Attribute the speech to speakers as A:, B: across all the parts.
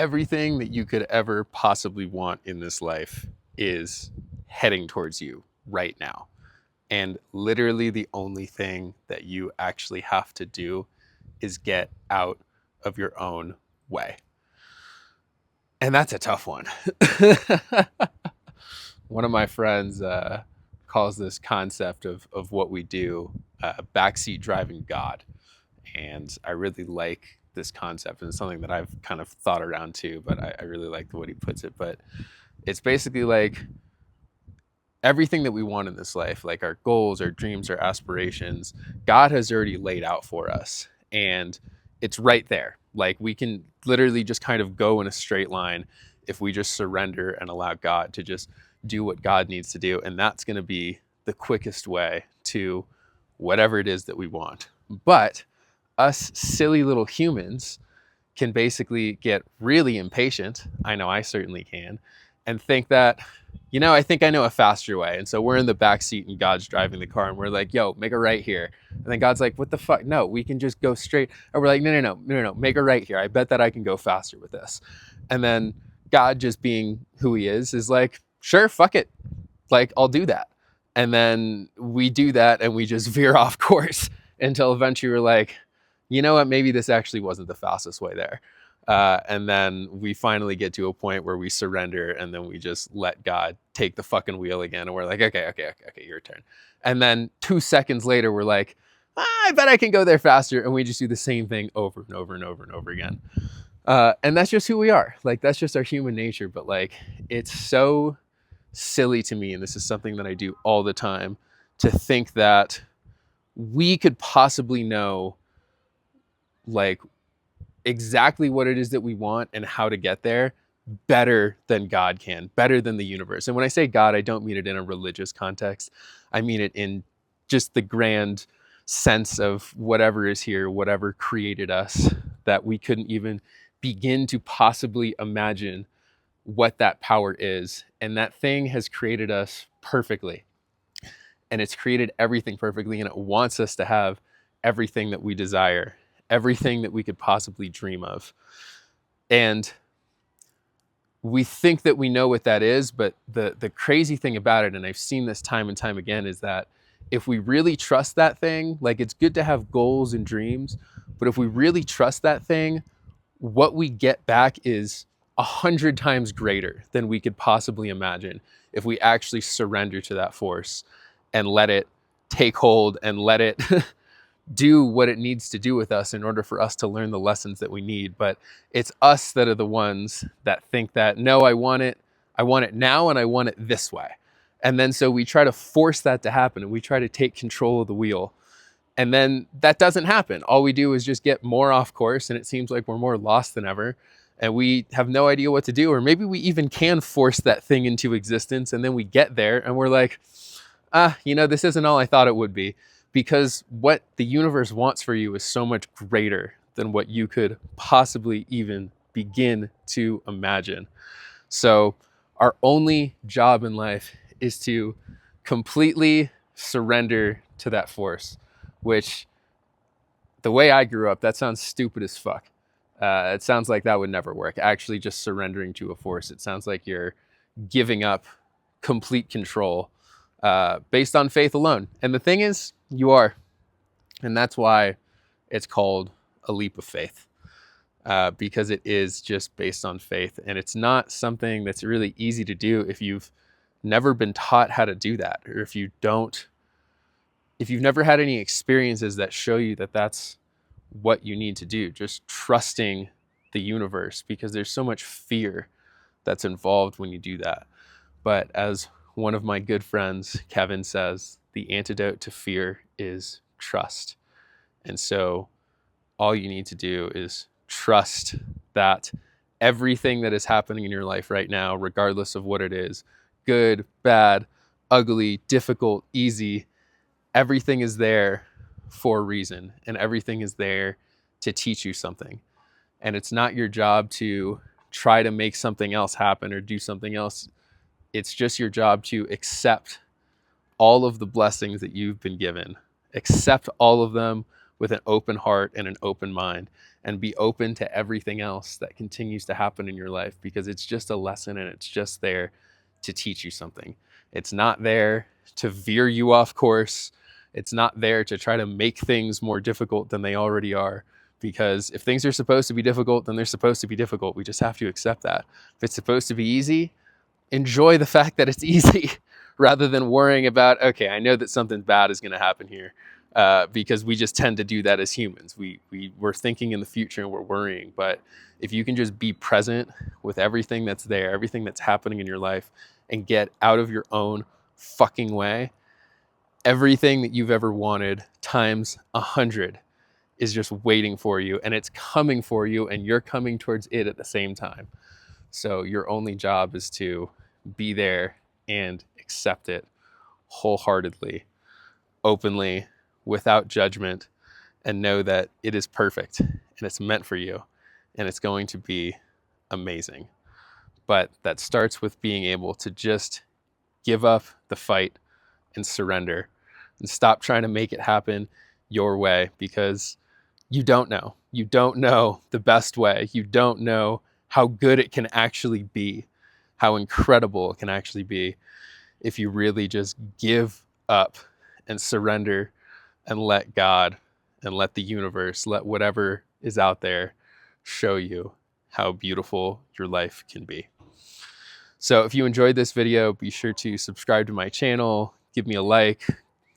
A: everything that you could ever possibly want in this life is heading towards you right now. And literally the only thing that you actually have to do is get out of your own way. And that's a tough one. One of my friends calls this concept of what we do backseat driving God. And I really like this concept, and it's something that I've kind of thought around too, but I really like the way he puts it. But it's basically like everything that we want in this life, like our goals, our dreams, our aspirations, God has already laid out for us. And it's right there. Like we can literally just kind of go in a straight line if we just surrender and allow God to just do what God needs to do. And that's going to be the quickest way to whatever it is that we want. But us silly little humans can basically get really impatient. I know I certainly can, and think that, I think I know a faster way. And so we're in the back seat and God's driving the car and we're like, yo, make a right here. And then God's like, what the fuck? No, we can just go straight. And we're like, no, make a right here. I bet that I can go faster with this. And then God, just being who he is like, sure, fuck it. Like, I'll do that. And then we do that and we just veer off course until eventually we're like, you know what, maybe this actually wasn't the fastest way there. And then we finally get to a point where we surrender and then we just let God take the fucking wheel again. And we're like, okay, your turn. And then 2 seconds later, we're like, I bet I can go there faster. And we just do the same thing over and over and over and over again. And that's just who we are. Like, that's just our human nature. But like, it's so silly to me. And this is something that I do all the time, to think that we could possibly know like exactly what it is that we want and how to get there better than God can, better than the universe. And when I say God, I don't mean it in a religious context. I mean it in just the grand sense of whatever is here, whatever created us, that we couldn't even begin to possibly imagine what that power is. And that thing has created us perfectly. And it's created everything perfectly, and it wants us to have everything that we desire, everything that we could possibly dream of. And we think that we know what that is, but the crazy thing about it, and I've seen this time and time again, is that if we really trust that thing, like, it's good to have goals and dreams, but if we really trust that thing, what we get back is 100 times greater than we could possibly imagine if we actually surrender to that force and let it take hold and let it do what it needs to do with us in order for us to learn the lessons that we need. But it's us that are the ones that think that, no, I want it now, and I want it this way. And then so we try to force that to happen, and we try to take control of the wheel. And then that doesn't happen. All we do is just get more off course, and it seems like we're more lost than ever. And we have no idea what to do. Or maybe we even can force that thing into existence, and then we get there and we're like, this isn't all I thought it would be. Because what the universe wants for you is so much greater than what you could possibly even begin to imagine. So our only job in life is to completely surrender to that force, which, the way I grew up, that sounds stupid as fuck. It sounds like that would never work. Actually, just surrendering to a force, it sounds like you're giving up complete control based on faith alone. And the thing is, you are. And that's why it's called a leap of faith, because it is just based on faith. And it's not something that's really easy to do if you've never been taught how to do that, or if you've never had any experiences that show you that that's what you need to do. Just trusting the universe, because there's so much fear that's involved when you do that. But as one of my good friends, Kevin, says, the antidote to fear is trust. And so all you need to do is trust that everything that is happening in your life right now, regardless of what it is, good, bad, ugly, difficult, easy, everything is there for a reason, and everything is there to teach you something. And it's not your job to try to make something else happen or do something else. It's just your job to accept all of the blessings that you've been given. Accept all of them with an open heart and an open mind, and be open to everything else that continues to happen in your life, because it's just a lesson and it's just there to teach you something. It's not there to veer you off course. It's not there to try to make things more difficult than they already are. Because if things are supposed to be difficult, then they're supposed to be difficult. We just have to accept that. If it's supposed to be easy, enjoy the fact that it's easy rather than worrying about, okay, I know that something bad is going to happen here, because we just tend to do that as humans. We're thinking in the future and we're worrying. But if you can just be present with everything that's there, everything that's happening in your life, and get out of your own fucking way, everything that you've ever wanted times 100 is just waiting for you, and it's coming for you, and you're coming towards it at the same time. So your only job is to be there and accept it wholeheartedly, openly, without judgment, and know that it is perfect and it's meant for you and it's going to be amazing. But that starts with being able to just give up the fight and surrender and stop trying to make it happen your way, because you don't know. You don't know the best way. You don't know how good it can actually be, how incredible it can actually be if you really just give up and surrender and let God and let the universe, let whatever is out there show you how beautiful your life can be. So if you enjoyed this video, be sure to subscribe to my channel, give me a like,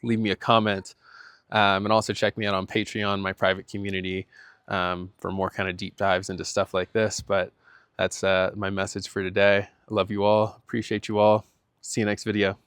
A: leave me a comment, and also check me out on Patreon, my private community, for more kind of deep dives into stuff like this. But that's my message for today. I love you all. Appreciate you all. See you next video.